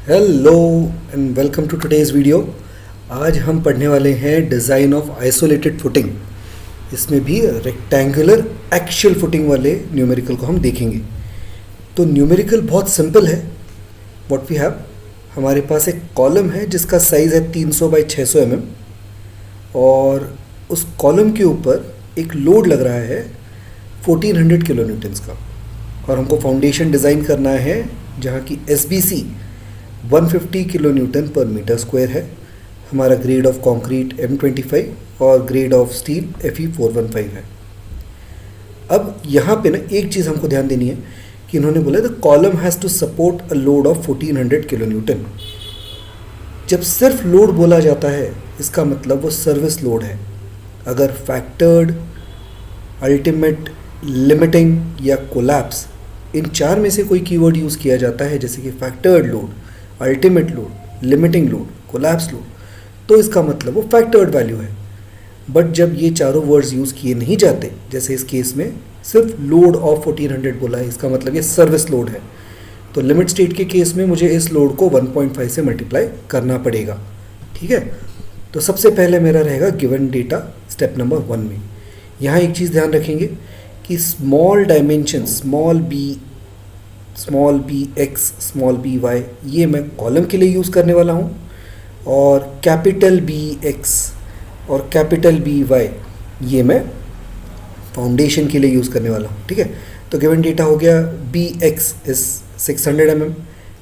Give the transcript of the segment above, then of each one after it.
Hello and welcome to today's video. आज हम पढ़ने वाले हैं डिज़ाइन ऑफ आइसोलेटेड फुटिंग। इसमें भी रेक्टेंगुलर एक्चुअल फुटिंग वाले न्यूमेरिकल को हम देखेंगे। तो न्यूमेरिकल बहुत सिंपल है। व्हाट वी हैव, हमारे पास एक कॉलम है जिसका साइज़ है 300 बाई 600 mm और उस कॉलम के ऊपर एक लोड लग रहा है 1400 किलो न्यूटन्स का, और हमको फाउंडेशन डिज़ाइन करना है जहाँ की SBC 150 किलो न्यूटन पर मीटर स्क्वायर है। हमारा ग्रेड ऑफ कंक्रीट M25 और ग्रेड ऑफ स्टील Fe415 है। अब यहाँ पे ना एक चीज़ हमको ध्यान देनी है कि इन्होंने बोला the column has to support a load of 1400 kilo newton. जब सिर्फ लोड बोला जाता है इसका मतलब वो सर्विस लोड है। अगर फैक्टर्ड, अल्टीमेट, लिमिटिंग या कोलैप्स, इन चार में से कोई कीवर्ड यूज़ किया जाता है, जैसे कि factored load, ultimate load, limiting load, collapse load, तो इसका मतलब वो फैक्टर्ड वैल्यू है। बट जब ये चारों वर्ड्स यूज़ किए नहीं जाते, जैसे इस केस में सिर्फ लोड ऑफ 1400 बोला है, इसका मतलब ये सर्विस लोड है। तो लिमिट स्टेट के केस में मुझे इस लोड को 1.5 से मल्टीप्लाई करना पड़ेगा। ठीक है, तो सबसे पहले मेरा रहेगा गिवन डेटा स्टेप नंबर 1 में। यहाँ एक चीज़ ध्यान रखेंगे कि small dimension small B X, small B Y, ये मैं कॉलम के लिए यूज़ करने वाला हूँ, और कैपिटल बी एक्स और कैपिटल बी वाई ये मैं फाउंडेशन के लिए यूज़ करने वाला हूँ। ठीक है, तो गिवन डेटा हो गया B X is 600 mm,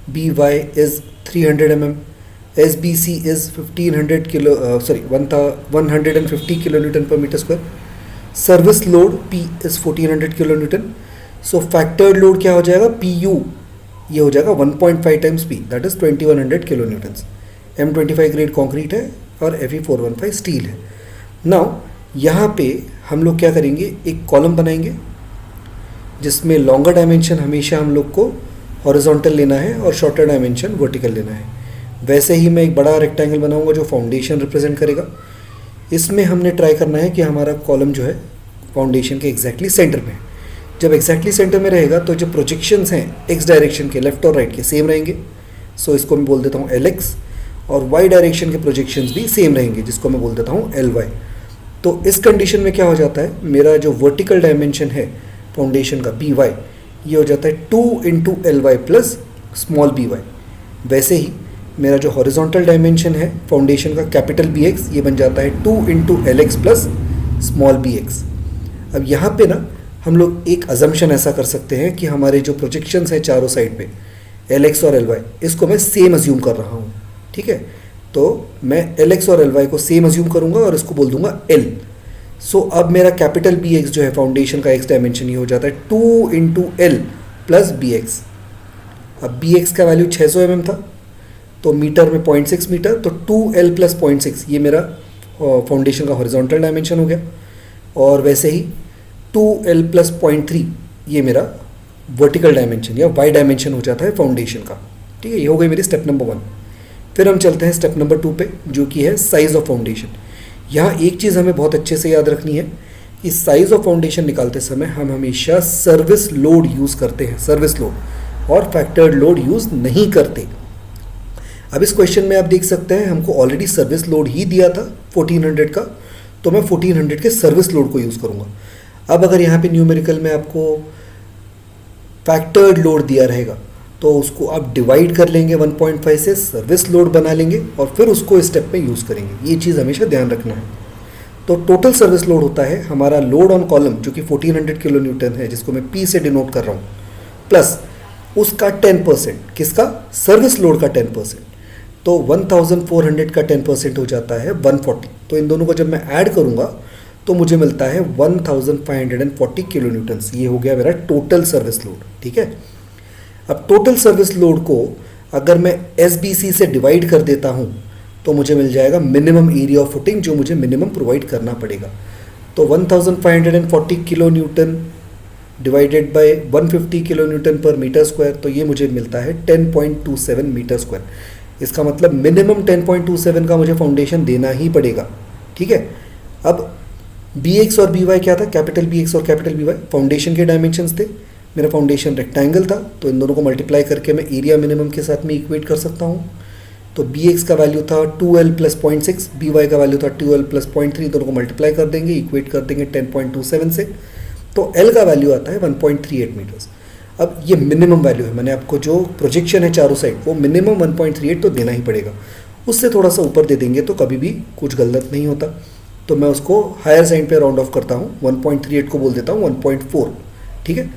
B Y is 300 mm, S B C is 150 kilo newton पर metre square, service load P is 1400 kilo newton. So factored load क्या हो जाएगा, PU, ये हो जाएगा 1.5 times P, that is 2100 kilo newtons. M25 grade concrete है और Fe415 steel है। नाउ यहाँ पे हम लोग क्या करेंगे, एक कॉलम बनाएंगे जिसमें लॉन्गर डायमेंशन हमेशा हम लोग को हॉरिजॉन्टल लेना है और शॉर्टर डायमेंशन वर्टिकल लेना है। वैसे ही मैं एक बड़ा रेक्टेंगल बनाऊंगा जो फाउंडेशन रिप्रेजेंट करेगा। इसमें हमने ट्राई करना है कि हमारा कॉलम जो है फाउंडेशन के एग्जैक्टली सेंटर पे है। जब एग्जैक्टली सेंटर में रहेगा तो जो प्रोजेक्शंस हैं एक्स डायरेक्शन के, लेफ्ट और राइट के, सेम रहेंगे। सो इसको मैं बोल देता हूँ LX, और वाई डायरेक्शन के प्रोजेक्शंस भी सेम रहेंगे, जिसको मैं बोल देता हूँ LY। तो इस कंडीशन में क्या हो जाता है, मेरा जो वर्टिकल डायमेंशन है फाउंडेशन का BY, ये हो जाता है 2 into LY plus small BY। वैसे ही मेरा जो हॉरिजॉन्टल डायमेंशन है फाउंडेशन का कैपिटल BX, ये बन जाता है 2 into LX plus small BX। अब यहाँ पे ना हम लोग एक अजम्पशन ऐसा कर सकते हैं कि हमारे जो प्रोजेक्शंस हैं चारों साइड पे, LX और LY, इसको मैं सेम अज्यूम कर रहा हूँ। ठीक है, तो मैं LX और LY को सेम अज्यूम करूँगा और इसको बोल दूंगा L। सो अब मेरा कैपिटल BX जो है फाउंडेशन का एक्स डायमेंशन, ये हो जाता है 2 इंटू L प्लस BX। अब BX का वैल्यू 600 mm था, तो मीटर में 0.6 मीटर, तो 2L प्लस 0.6 ये मेरा फाउंडेशन का हॉरिजॉन्टल डायमेंशन हो गया। और वैसे ही 2L प्लस 0.3 ये मेरा वर्टिकल डायमेंशन या वाई डायमेंशन हो जाता है फाउंडेशन का। ठीक है, ये हो गई मेरी स्टेप नंबर 1। फिर हम चलते हैं स्टेप नंबर 2 पे, जो कि है साइज़ ऑफ फाउंडेशन। यहाँ एक चीज़ हमें बहुत अच्छे से याद रखनी है कि साइज़ ऑफ फाउंडेशन निकालते समय हम हमेशा सर्विस लोड यूज़ करते हैं, सर्विस लोड, और फैक्टर्ड लोड यूज़ नहीं करते। अब इस क्वेश्चन में आप देख सकते हैं हमको ऑलरेडी सर्विस लोड ही दिया था 1400 का, तो मैं 1400 के सर्विस लोड को यूज़ करूँगा। अब अगर यहाँ पे न्यूमेरिकल में आपको फैक्टर्ड लोड दिया रहेगा तो उसको आप डिवाइड कर लेंगे 1.5 से, सर्विस लोड बना लेंगे और फिर उसको इस स्टेप में यूज़ करेंगे। ये चीज़ हमेशा ध्यान रखना है। तो टोटल सर्विस लोड होता है हमारा लोड ऑन कॉलम, जो कि 1400 किलो न्यूटन है, जिसको मैं P से डिनोट कर रहा हूँ, प्लस उसका 10%, किसका, सर्विस लोड का 10%। तो 1400 का 10% हो जाता है 140। तो इन दोनों को जब मैं ऐड करूँगा तो मुझे मिलता है 1540 किलो न्यूटन्स। ये हो गया मेरा टोटल सर्विस लोड। ठीक है, अब टोटल सर्विस लोड को अगर मैं SBC से डिवाइड कर देता हूँ तो मुझे मिल जाएगा मिनिमम एरिया ऑफ फुटिंग, जो मुझे मिनिमम प्रोवाइड करना पड़ेगा। तो 1540 kilo newton divided bye 150 kilo newton पर मीटर स्क्वायर, तो ये मुझे मिलता है 10.27 मीटर स्क्वायर। इसका मतलब मिनिमम 10.27 का मुझे फाउंडेशन देना ही पड़ेगा। ठीक है, अब BX और BY क्या था, कैपिटल BX और कैपिटल BY फाउंडेशन के डायमेंशंस थे, मेरा फाउंडेशन रेक्टेंगल था, तो इन दोनों को मल्टीप्लाई करके मैं एरिया मिनिमम के साथ में इक्वेट कर सकता हूँ। तो बी एक्स का वैल्यू था 2L प्लस 0.6, बी वाई का वैल्यू था 2L प्लस 0.3, दोनों को मल्टीप्लाई कर देंगे, इक्वेट कर देंगे 10.27 से, तो L का वैल्यू आता है 1.38 मीटर्स। अब ये मिनिमम वैल्यू है, मैंने आपको जो प्रोजेक्शन है चारों साइड वो मिनिमम 1.38 तो देना ही पड़ेगा, उससे थोड़ा सा ऊपर दे देंगे तो कभी भी कुछ गलत नहीं होता। तो मैं उसको हायर साइड पे राउंड ऑफ करता हूँ, 1.38 को बोल देता हूँ 1.4, ठीक है।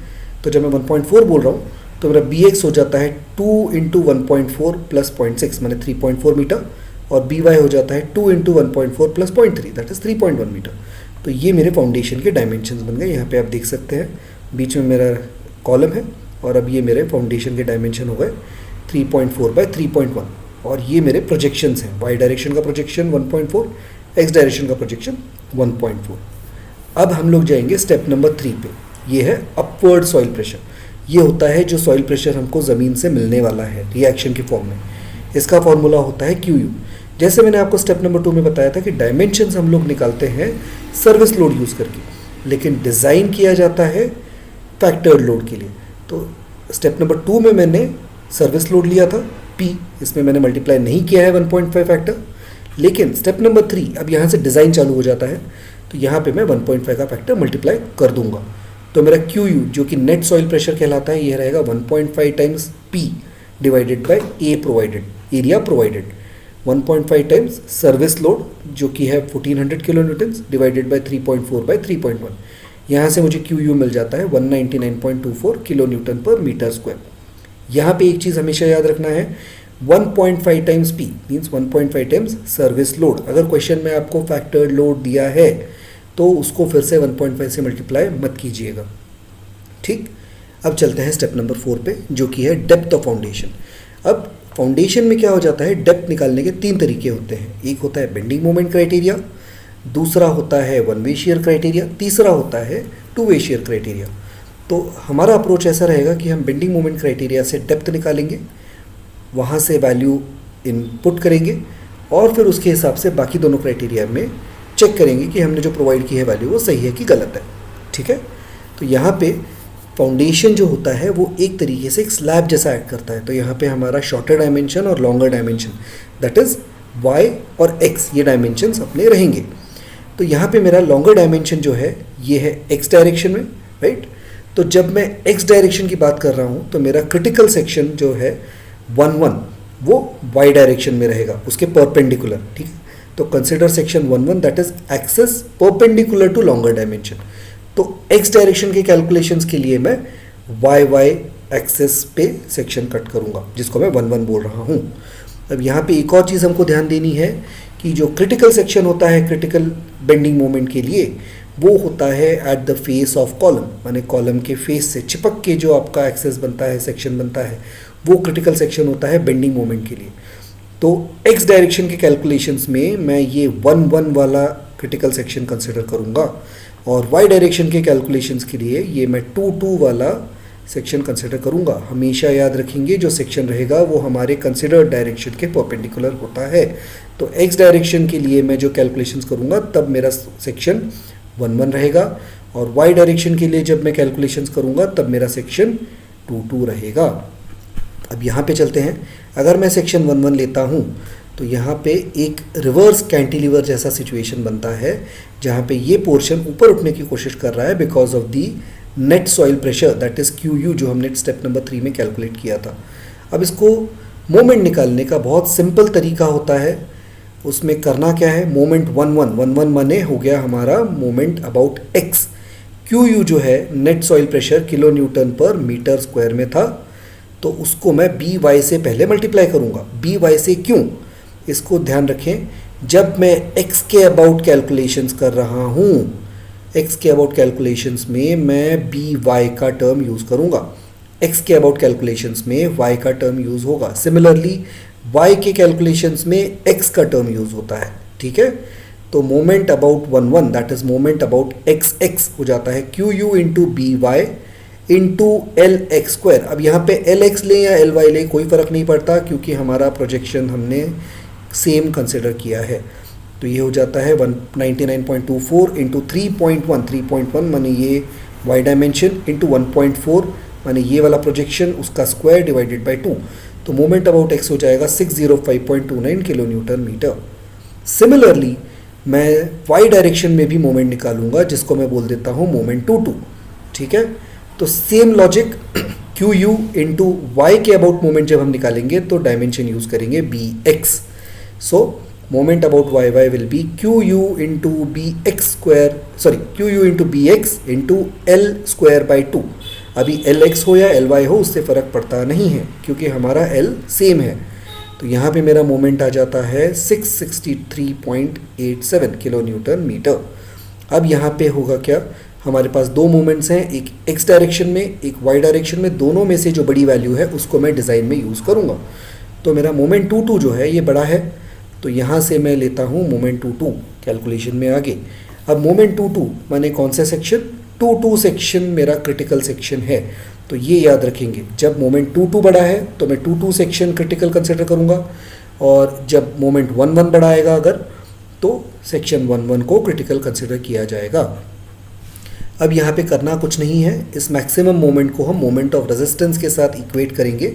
तो जब मैं 1.4 बोल रहा हूँ तो मेरा बी एक्स हो जाता है 2 इंटू 1.4 प्लस 0.6 मैंने 3.4 मीटर, और बी वाई हो जाता है 2 into 1.4 plus 0.3 that is 3.1 metre. तो ये मेरे फाउंडेशन के डायमेंशंस बन गए। यहाँ पे आप देख सकते हैं बीच में मेरा कॉलम है, और अब ये मेरे फाउंडेशन के डायमेंशन हो गए 3.4 बाय 3.1, और ये मेरे प्रोजेक्शंस हैं। वाई डायरेक्शन का प्रोजेक्शन 1.4, एक्स डायरेक्शन का प्रोजेक्शन 1.4। अब हम लोग जाएंगे स्टेप नंबर 3 पे, ये है अपवर्ड सॉइल प्रेशर। ये होता है जो सॉइल प्रेशर हमको ज़मीन से मिलने वाला है रिएक्शन के फॉर्म में। इसका फॉर्मूला होता है QU। जैसे मैंने आपको स्टेप नंबर 2 में बताया था कि डायमेंशंस हम लोग निकालते हैं सर्विस लोड यूज़ करके, लेकिन डिज़ाइन किया जाता है फैक्टर्ड लोड के लिए। तो स्टेप नंबर 2 में मैंने सर्विस लोड लिया था P, इसमें मैंने मल्टीप्लाई नहीं किया है 1.5 फैक्टर, लेकिन स्टेप नंबर 3 अब यहाँ से डिज़ाइन चालू हो जाता है, तो यहाँ पे मैं 1.5 का फैक्टर मल्टीप्लाई कर दूंगा। तो मेरा QU जो कि नेट सॉइल प्रेशर कहलाता है, यह रहेगा 1.5 times P divided by A provided, area provided, 1.5 times service load जो कि है 1400 kilo newton divided by 3.4 by 3.1। यहाँ से मुझे QU मिल जाता है 199.24 किलो न्यूटन पर मीटर स्क्वायर। यहाँ पे एक चीज़ हमेशा याद रखना है, 1.5 times P means 1.5 times service load. अगर क्वेश्चन में आपको फैक्टर्ड लोड दिया है तो उसको फिर से 1.5 से मल्टीप्लाई मत कीजिएगा, ठीक। अब चलते हैं स्टेप नंबर 4 पे, जो कि है डेप्थ ऑफ फाउंडेशन। अब फाउंडेशन में क्या हो जाता है, डेप्थ निकालने के 3 तरीके होते हैं। एक होता है बेंडिंग मोमेंट क्राइटेरिया, दूसरा होता है वन वे शियर क्राइटेरिया, तीसरा होता है टू वे शियर क्राइटेरिया। तो हमारा अप्रोच ऐसा रहेगा कि हम बेंडिंग मोमेंट क्राइटेरिया से डेप्थ निकालेंगे, वहाँ से वैल्यू इनपुट करेंगे, और फिर उसके हिसाब से बाकी दोनों क्राइटेरिया में चेक करेंगे कि हमने जो प्रोवाइड की है वैल्यू वो सही है कि गलत है, ठीक है। तो यहाँ पे फाउंडेशन जो होता है वो एक तरीके से एक स्लैब जैसा एक्ट करता है। तो यहाँ पे हमारा शॉर्टर डायमेंशन और longer dimension that is y और x, ये डायमेंशंस अपने रहेंगे। तो यहाँ पे मेरा लॉन्गर डायमेंशन जो है ये है x डायरेक्शन में, राइट। तो जब मैं x डायरेक्शन की बात कर रहा हूँ तो मेरा क्रिटिकल सेक्शन जो है 1-1 वो y डायरेक्शन में रहेगा, उसके परपेंडिकुलर, ठीक है। तो consider section 1-1 that is axis perpendicular to longer dimension. तो x डायरेक्शन के कैलकुलेशंस के लिए मैं y एक्सेस पे सेक्शन कट करूँगा, जिसको मैं 1-1 बोल रहा हूँ। अब यहाँ पे एक और चीज़ हमको ध्यान देनी है कि जो क्रिटिकल सेक्शन होता है क्रिटिकल बेंडिंग मोमेंट के लिए, वो होता है at the face of column, माने कॉलम के फेस से चिपक के जो आपका एक्सेस बनता है, सेक्शन बनता है, वो क्रिटिकल सेक्शन होता है बेंडिंग मोमेंट के लिए। तो x डायरेक्शन के कैलकुलेशंस में मैं ये 1-1 वाला क्रिटिकल सेक्शन कंसिडर करूँगा, और y डायरेक्शन के कैलकुलेशंस के लिए ये मैं 2-2 वाला सेक्शन कंसिडर करूँगा। हमेशा याद रखेंगे जो सेक्शन रहेगा वो हमारे कंसिडर्ड डायरेक्शन के परपेंडिकुलर होता है। तो x डायरेक्शन के लिए मैं जो कैलकुलेशंस करूँगा तब मेरा सेक्शन 1-1 रहेगा, और y डायरेक्शन के लिए जब मैं कैलकुलेशंस करूँगा तब मेरा सेक्शन 2-2 रहेगा। अब यहाँ पे चलते हैं, अगर मैं सेक्शन 1-1 लेता हूँ तो यहाँ पे एक रिवर्स कैंटिलीवर जैसा सिचुएशन बनता है, जहाँ पे ये पोर्शन ऊपर उठने की कोशिश कर रहा है because of the net soil pressure that is QU, जो हमने स्टेप नंबर 3 में कैलकुलेट किया था। अब इसको मोमेंट निकालने का बहुत सिंपल तरीका होता है। उसमें करना क्या है, मोमेंट 1-1 माने हो गया हमारा मोमेंट अबाउट x। QU जो है net soil pressure kilo newton पर मीटर स्क्वायर में था, तो उसको मैं BY से पहले मल्टीप्लाई करूँगा। BY से क्यों, इसको ध्यान रखें, जब मैं x के अबाउट कैलकुलेशंस कर रहा हूँ, x के अबाउट कैलकुलेशंस में मैं BY का टर्म यूज़ करूँगा, x के अबाउट कैलकुलेशंस में y का टर्म यूज़ होगा। सिमिलरली y के कैलकुलेशंस में x का टर्म यूज़ होता है, ठीक है। तो moment about 1-1 that is moment about x हो जाता है QU into BY into LX square. अब यहाँ पे LX लें या LY लें कोई फ़र्क नहीं पड़ता, क्योंकि हमारा प्रोजेक्शन हमने सेम कंसिडर किया है। तो ये हो जाता है 199.24 इंटू 3.1 माने ये y डायमेंशन इंटू 1.4 माने ये वाला प्रोजेक्शन उसका स्क्वायर डिवाइडेड बाय 2, तो मोमेंट अबाउट एक्स हो जाएगा 605.29 किलो न्यूटन मीटर। सिमिलरली मैं वाई डायरेक्शन में भी मोमेंट निकालूंगा, जिसको मैं बोल देता हूँ मोमेंट 2 ठीक है। तो same logic Q U into Y के अबाउट मोमेंट जब हम निकालेंगे तो डायमेंशन यूज करेंगे B X. So moment about Y Y will be Q U into B X square, sorry Q U into B X into L square by 2। अभी L x हो या L Y हो उससे फ़र्क पड़ता नहीं है क्योंकि हमारा एल सेम है। तो यहाँ पे मेरा मोमेंट आ जाता है 663.87 किलो न्यूटन मीटर। अब यहाँ पे होगा क्या, हमारे पास दो मोमेंट्स हैं, एक एक्स डायरेक्शन में एक वाई डायरेक्शन में, दोनों में से जो बड़ी वैल्यू है उसको मैं डिज़ाइन में यूज़ करूँगा। तो मेरा मोमेंट 2 जो है ये बड़ा है, तो यहाँ से मैं लेता हूँ मोमेंट 2 कैलकुलेशन में आगे। अब मोमेंट 2 माने कौन सा सेक्शन, 2 सेक्शन मेरा क्रिटिकल सेक्शन है। तो ये याद रखेंगे, जब मोमेंट 2 बड़ा है तो मैं 2 सेक्शन क्रिटिकल कंसिडर करूँगा, और जब मोमेंट 1 बड़ा आएगा अगर, तो सेक्शन 1 को क्रिटिकल कंसिडर किया जाएगा। अब यहाँ पे करना कुछ नहीं है, इस मैक्सिमम मोमेंट को हम मोमेंट ऑफ रेजिस्टेंस के साथ इक्वेट करेंगे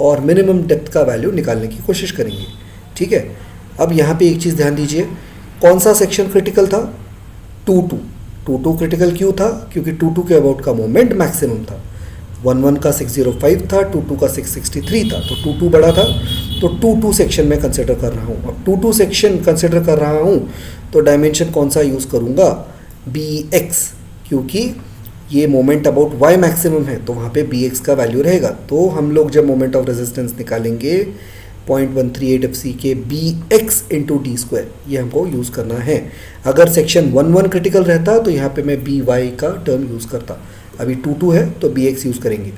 और मिनिमम डेप्थ का वैल्यू निकालने की कोशिश करेंगे, ठीक है। अब यहाँ पे एक चीज़ ध्यान दीजिए, कौन सा सेक्शन क्रिटिकल था, 2 क्रिटिकल क्यों था, क्योंकि 2 के अबाउट का मोमेंट मैक्सिमम था। 1 का 605 था, 2 का 663 था, तो 2 बड़ा था, तो 2 सेक्शन में कंसिडर कर रहा हूँ। अब 2 सेक्शन कंसिडर कर रहा हूँ तो डायमेंशन कौन सा यूज़ करूँगा, बी एक्स, क्योंकि ये मोमेंट अबाउट वाई मैक्सिमम है तो वहाँ पे बी एक्स का वैल्यू रहेगा। तो हम लोग जब मोमेंट ऑफ रेजिस्टेंस निकालेंगे 0.138 FC के B X into D square, ये हमको यूज़ करना है। अगर सेक्शन 1 क्रिटिकल रहता तो यहाँ पे मैं बी वाई का टर्म यूज़ करता, अभी 2 है तो बी एक्स यूज़ करेंगे।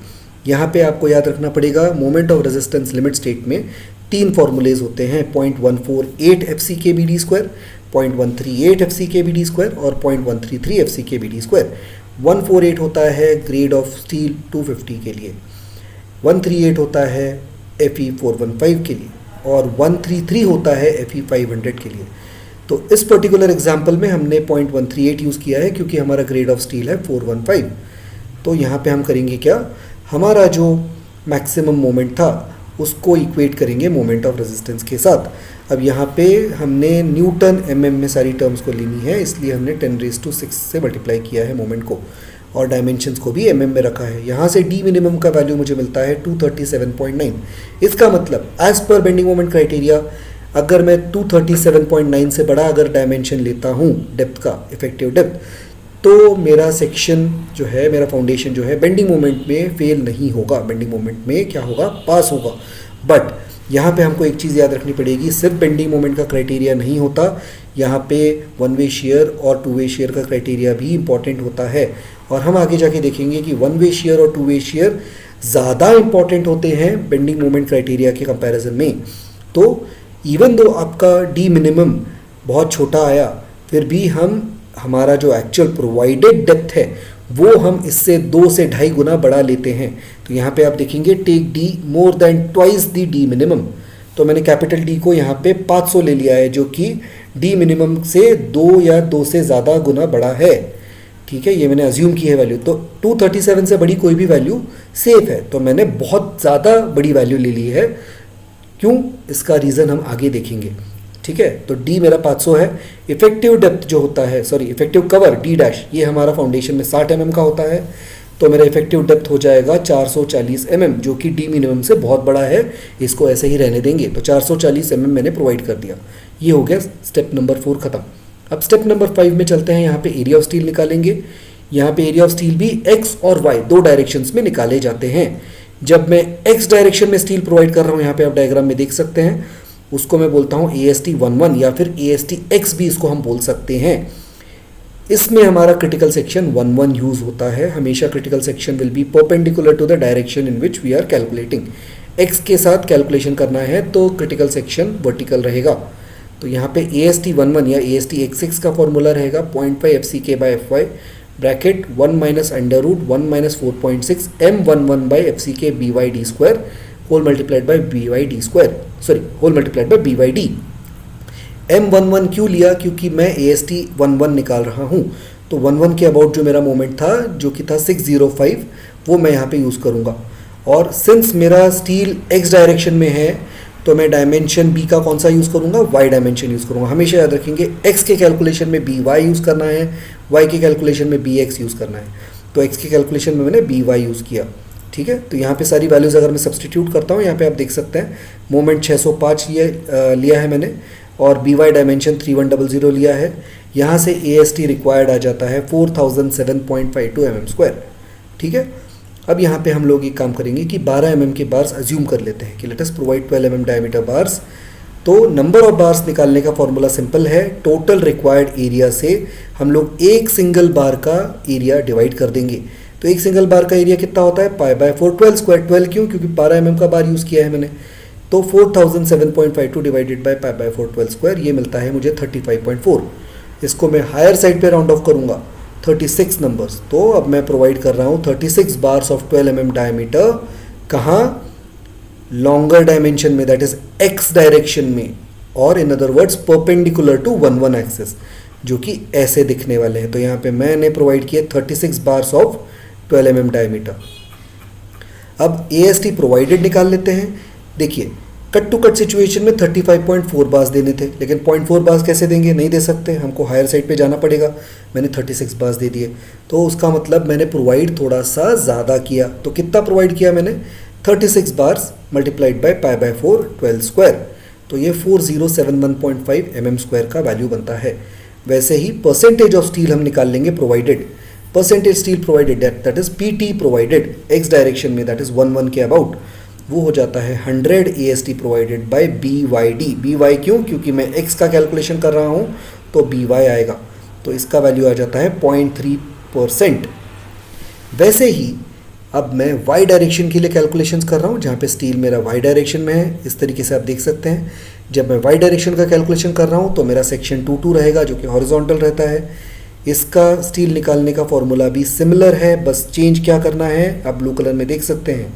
यहाँ पे आपको याद रखना पड़ेगा, moment of resistance limit state में 3 फॉर्मूलेज होते हैं, 0.148 FC के बी डी स्क्वायर, 0.138 FC के बी डी स्क्वायर और 0.133 FC के बी डी स्क्वायर। 148 होता है ग्रेड ऑफ स्टील 250 के लिए, 138 होता है FE 415 के लिए और 133 होता है FE 500 के लिए। तो इस पर्टिकुलर एग्जांपल में हमने 0.138 यूज़ किया है क्योंकि हमारा ग्रेड ऑफ स्टील है 415। तो यहाँ पे हम करेंगे क्या, हमारा जो मैक्सिमम मोमेंट था उसको इक्वेट करेंगे मोमेंट ऑफ रेजिस्टेंस के साथ। अब यहाँ पे हमने न्यूटन mm में सारी टर्म्स को लेनी है, इसलिए हमने 10⁶ से मल्टीप्लाई किया है मोमेंट को और डायमेंशंस को भी mm में रखा है। यहाँ से डी मिनिमम का वैल्यू मुझे मिलता है 237.9। इसका मतलब as per bending moment criteria अगर मैं 237.9 से बड़ा अगर डायमेंशन लेता हूँ डेप्थ का, इफेक्टिव डेप्थ, तो मेरा सेक्शन जो है, मेरा फाउंडेशन जो है बेंडिंग मोमेंट में फेल नहीं होगा, बेंडिंग मोमेंट में क्या होगा, पास होगा। बट यहाँ पे हमको एक चीज़ याद रखनी पड़ेगी, सिर्फ बेंडिंग मोमेंट का क्राइटेरिया नहीं होता, यहाँ पे 1 वे शेयर और 2 वे शेयर का क्राइटेरिया भी इंपॉर्टेंट होता है। और हम आगे जाके देखेंगे कि 1 वे शेयर और 2 वे शेयर ज़्यादा इंपॉर्टेंट होते हैं बेंडिंग मोमेंट क्राइटेरिया के कंपैरिजन में। तो इवन दो आपका डी मिनिमम बहुत छोटा आया, फिर भी हमारा जो एक्चुअल प्रोवाइडेड डेप्थ है वो हम इससे 2 से 2.5 गुना बढ़ा लेते हैं। तो यहाँ पे आप देखेंगे take D more than twice the D minimum, तो मैंने कैपिटल डी को यहाँ पे 500 ले लिया है जो कि डी मिनिमम से 2 या 2 से ज़्यादा गुना बड़ा है, ठीक है। ये मैंने अज्यूम की है वैल्यू, तो 237 से बड़ी कोई भी वैल्यू सेफ है, तो मैंने बहुत ज़्यादा बड़ी वैल्यू ले ली है। क्यों, इसका रीज़न हम आगे देखेंगे, ठीक है। तो डी मेरा 500 है। इफेक्टिव डेप्थ जो होता है, sorry effective cover D dash, ये हमारा फाउंडेशन में 60 mm का होता है, तो मेरा इफेक्टिव डेप्थ हो जाएगा 440 mm, जो कि डी मिनिमम से बहुत बड़ा है, इसको ऐसे ही रहने देंगे। तो 440 mm मैंने प्रोवाइड कर दिया। ये हो गया स्टेप नंबर 4 खत्म। अब स्टेप नंबर 5 में चलते हैं। यहाँ पे एरिया ऑफ स्टील निकालेंगे। यहाँ पे एरिया ऑफ स्टील भी एक्स और वाई 2 डायरेक्शंस में निकाले जाते हैं। जब मैं एक्स डायरेक्शन में स्टील प्रोवाइड कर रहा हूँ, यहाँ पे आप डायग्राम में देख सकते हैं, उसको मैं बोलता हूँ AST 11 या फिर AST X भी इसको हम बोल सकते हैं। इसमें हमारा क्रिटिकल सेक्शन 11 यूज होता है। हमेशा critical section will be perpendicular to the direction in which we are calculating. X के साथ कैलकुलेशन करना है तो क्रिटिकल सेक्शन वर्टिकल रहेगा। तो यहाँ पे AST 11 या AST X6 का फॉर्मूला रहेगा 0.5 FCK/FY bracket 1 minus under root 1 minus 4.6 M11 by FCK BYD square whole multiplied by BYD square, sorry whole multiplied by BYD। M11 क्यों लिया, क्योंकि मैं AST 11 निकाल रहा हूँ, तो 11 के अबाउट जो मेरा मोमेंट था जो कि था 605, वो मैं यहाँ पे यूज़ करूँगा। और सिंस मेरा स्टील एक्स डायरेक्शन में है तो मैं डायमेंशन बी का कौन सा यूज़ करूँगा, वाई डायमेंशन यूज़ करूँगा। हमेशा याद रखेंगे एक्स के कैलकुलेशन में बी वाई यूज़ करना है, वाई के कैलकुलेशन में बी एक्स यूज़ करना है। तो एक्स के कैलकुलेशन में मैंने बी वाई यूज़ किया, ठीक है। तो यहाँ पे सारी वैल्यूज़ अगर मैं सब्सटीट्यूट करता हूँ, यहाँ पे आप देख सकते हैं मोमेंट 605 लिया है मैंने, और बी वाई डायमेंशन 3100 लिया है। यहाँ से ए एस टी रिक्वायर्ड आ जाता है 4007.52 mm², ठीक है। अब यहाँ पे हम लोग एक काम करेंगे कि 12 mm के बार्स अज्यूम कर लेते हैं कि let us provide 12 mm diameter bars. तो नंबर ऑफ बार्स निकालने का फॉर्मूला सिंपल है, टोटल रिक्वायर्ड एरिया से हम लोग एक सिंगल बार का एरिया डिवाइड कर देंगे। तो एक सिंगल बार का एरिया कितना होता है, π/4 12²। 12 क्यों, क्योंकि 12 mm का बार यूज़ किया है मैंने। तो 4007.52 डिवाइडेड बाय π/4 12², ये मिलता है मुझे 35.4। इसको मैं हायर साइड पे राउंड ऑफ करूँगा 36 नंबर्स। तो अब मैं प्रोवाइड कर रहा हूँ 36 बार्स ऑफ 12 mm डायमीटर, कहाँ, लॉन्गर डायमेंशन में, दैट इज एक्स डायरेक्शन में, और in other words perpendicular to 1 axis, जो कि ऐसे दिखने वाले हैं। तो यहाँ पे मैंने प्रोवाइड किया 36 बार्स ऑफ 12 mm डायमीटर। अब AST प्रोवाइडेड निकाल लेते हैं। देखिए कट टू कट सिचुएशन में 35.4 बार्स देने थे, लेकिन 0.4 बार्स कैसे देंगे, नहीं दे सकते, हमको हायर साइड पे जाना पड़ेगा। मैंने 36 बार्स दे दिए, तो उसका मतलब मैंने प्रोवाइड थोड़ा सा ज़्यादा किया। तो कितना प्रोवाइड किया मैंने, 36 बार्स मल्टीप्लाइड बाय π/4 12²। तो ये 4071.5 mm² का वैल्यू बनता है। वैसे ही परसेंटेज ऑफ स्टील हम निकाल लेंगे provided. Percentage steel provided that is PT provided x direction में, दैट इज 1 के अबाउट, वो हो जाता है 100 AST provided by BYD। BY क्यों, क्योंकि मैं x का कैलकुलेशन कर रहा हूँ, तो BY आएगा। तो इसका वैल्यू आ जाता है 0.3%। वैसे ही अब मैं y डायरेक्शन के लिए कैलकुलेशंस कर रहा हूँ, जहाँ पे स्टील मेरा y डायरेक्शन में है। इस तरीके से आप देख सकते हैं, जब मैं y डायरेक्शन का कैलकुलेशन कर रहा हूँ तो मेरा सेक्शन 22 रहेगा, जो कि हॉरिजॉन्टल रहता है। इसका स्टील निकालने का फॉर्मूला भी सिमिलर है, बस चेंज क्या करना है, आप ब्लू कलर में देख सकते हैं।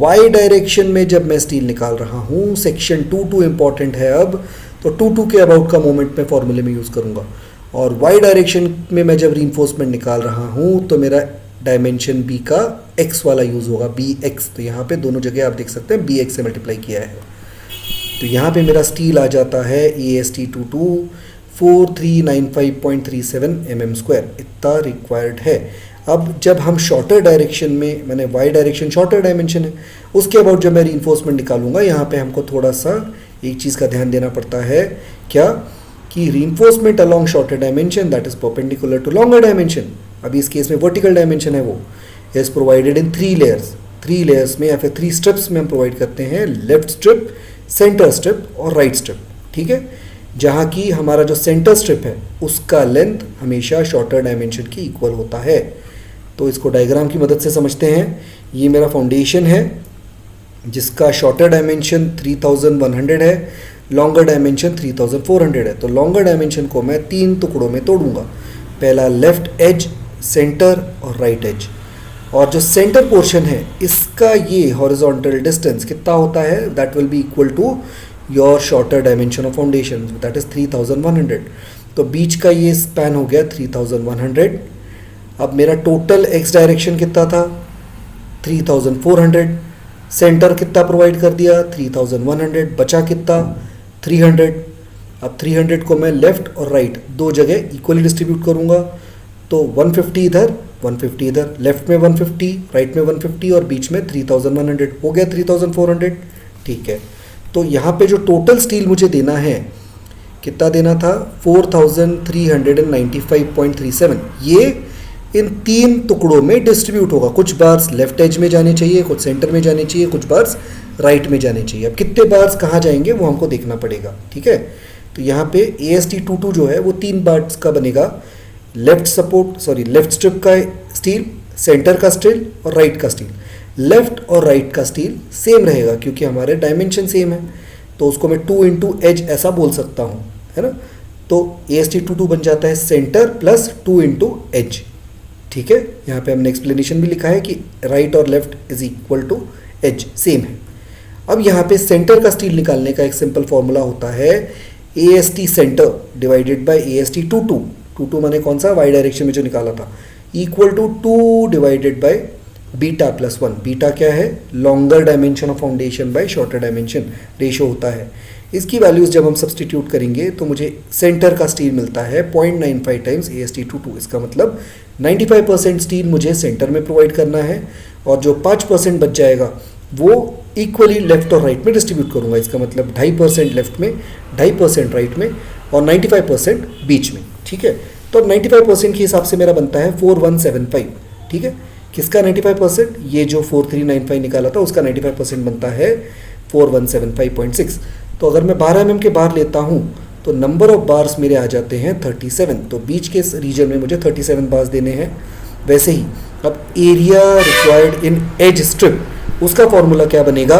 y डायरेक्शन में जब मैं स्टील निकाल रहा हूँ, सेक्शन 22 इंपॉर्टेंट है अब, तो 22 के अबाउट का मोमेंट मैं फॉर्मूले में यूज़ करूँगा। और y डायरेक्शन में मैं जब रीइंफोर्समेंट निकाल रहा हूँ तो मेरा डायमेंशन b का x वाला यूज़ होगा, bx। तो यहाँ पे दोनों जगह आप देख सकते हैं bx से मल्टीप्लाई किया है। तो यहाँ पे मेरा स्टील आ जाता है AST 22 4395.37 mm², इतना रिक्वायर्ड है। अब जब हम शॉर्टर डायरेक्शन में, मैंने y डायरेक्शन शॉर्टर डायमेंशन है, उसके अबाउट जब मैं रीइंफोर्समेंट निकालूंगा, यहाँ पे हमको थोड़ा सा एक चीज़ का ध्यान देना पड़ता है, क्या, कि reinforcement along shorter dimension that is perpendicular to longer dimension, अभी इस केस में वर्टिकल डायमेंशन है, वो is provided in 3 layers. 3 layers में या फिर 3 स्ट्रिप्स में हम प्रोवाइड करते हैं, लेफ्ट स्ट्रिप, सेंटर स्ट्रिप और राइट स्ट्रिप, ठीक है। जहाँ की हमारा जो सेंटर स्ट्रिप है उसका लेंथ हमेशा शॉर्टर डायमेंशन की इक्वल होता है। तो इसको डायग्राम की मदद से समझते हैं। ये मेरा फाउंडेशन है जिसका शॉर्टर डायमेंशन 3100 है, लॉन्गर डायमेंशन 3400 है। तो लॉन्गर डायमेंशन को मैं 3 टुकड़ों में तोड़ूंगा, पहला लेफ्ट एज, सेंटर और राइट एज। और जो सेंटर पोर्शन है इसका ये हॉरिजॉन्टल डिस्टेंस कितना होता है, that will be equal to your shorter dimension of foundation, that is 3100। तो बीच का ये स्पैन हो गया 3100। अब मेरा टोटल एक्स डायरेक्शन कितना था, 3400। सेंटर कितना प्रोवाइड कर दिया, 3100, बचा कितना, 300। अब 300 को मैं लेफ्ट और राइट दो जगह इक्वली डिस्ट्रीब्यूट करूंगा, तो 150 इधर, 150 इधर, लेफ्ट में 150, राइट में 150 और बीच में 3100, हो गया 3400, ठीक है। तो यहाँ पे जो टोटल स्टील मुझे देना है, कितना देना था, 4395.37। ये इन 3 टुकड़ों में डिस्ट्रीब्यूट होगा, कुछ बार्स लेफ्ट एज में जाने चाहिए, कुछ सेंटर में जाने चाहिए, कुछ बार्स राइट में जाने चाहिए। अब कितने बार्स कहाँ जाएंगे वो हमको देखना पड़ेगा, ठीक है। तो यहाँ पे AST 22 जो है वो 3 बार्स का बनेगा, लेफ्ट स्ट्रिप का स्टील, सेंटर का स्टील और राइट का स्टील। लेफ्ट और राइट का स्टील सेम रहेगा क्योंकि हमारे डायमेंशन सेम है, तो उसको मैं 2 इंटू एज ऐसा बोल सकता हूँ, है ना। तो AST 22 बन जाता है सेंटर प्लस 2 इंटू एज, ठीक है। यहाँ पे हमने एक्सप्लेनेशन भी लिखा है कि राइट और left is equal to as, same है। अब यहाँ पे सेंटर का स्टील निकालने का एक सिंपल फॉर्मूला होता है, AST center divided by AST 22। 2 माने कौन सा, वाई डायरेक्शन में जो निकाला था, equal to 2 divided by beta plus 1। Beta क्या है, longer dimension of foundation by shorter dimension ratio होता है। इसकी वैल्यूज़ जब हम सब्सटीट्यूट करेंगे तो मुझे सेंटर का स्टील मिलता है 0.95 टाइम्स AST22। इसका मतलब 95% स्टील मुझे सेंटर में प्रोवाइड करना है और जो 5% बच जाएगा वो इक्वली लेफ्ट और राइट में डिस्ट्रीब्यूट करूंगा। इसका मतलब 2.5% लेफ्ट में, 2.5% राइट में और 95% बीच में। ठीक है, तो अब 95% के हिसाब से मेरा बनता है 4175। ठीक है, किसका 95%, ये जो 4395 निकाला था उसका 95% बनता है 4175.6। तो अगर मैं 12 mm के बार लेता हूँ तो नंबर ऑफ बार्स मेरे आ जाते हैं 37। तो बीच के रीजन में मुझे 37 बार्स देने हैं। वैसे ही अब area required in edge strip, उसका फॉर्मूला क्या बनेगा,